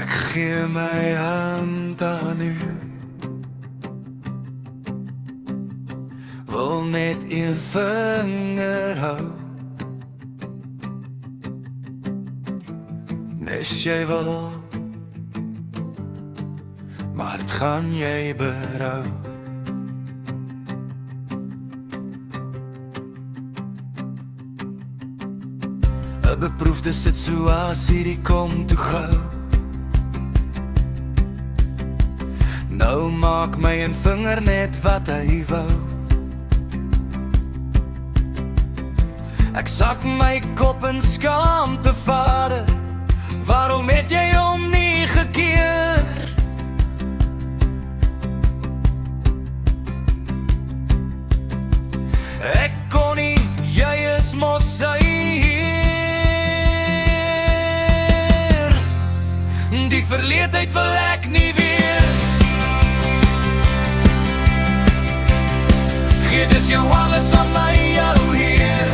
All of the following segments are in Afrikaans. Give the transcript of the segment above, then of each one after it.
Ek gee my hand aan u, wil net een vinger hou. Nes jy wil, maar het gaan jy berou. 'n beproefde situasie die kom toe gou. Nou maak my een vinger net wat hy wou. Ek sak my kop in skaamte, Vader, waarom het jy hom nie gekeer? Ek kon nie, jy is mos sy Heer. Die verleedheid wil ek nie weer. Gee dus jou alles aan my, jou Heer.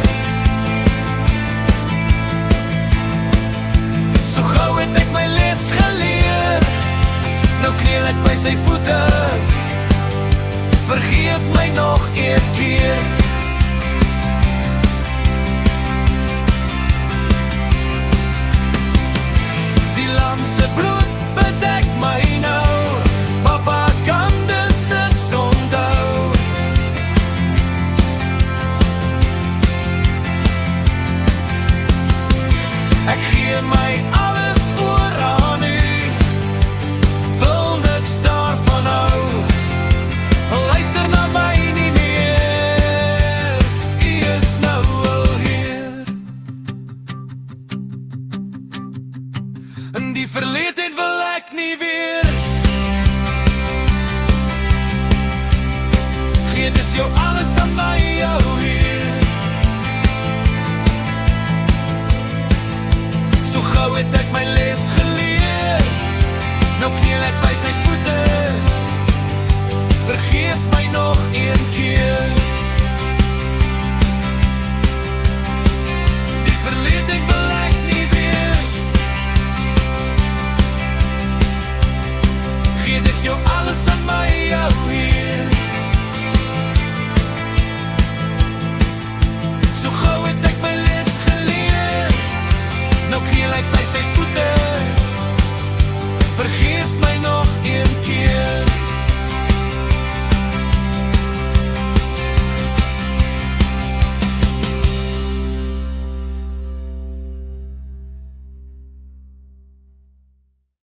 So gauw het ek my les geleer, nou kniel ek by sy voete. Vergeef my nog een keer. Die lam se bloed bedek my nou, papa kan dus niks onthou. Ek gee my alles oor aan u, wil niks daarvan hou. Luister na my nie meer, u is nou al hier. In die verleedheid wil ek nie weer. Gee dus jou alles aan my, jou Heer. So gauw het ek my les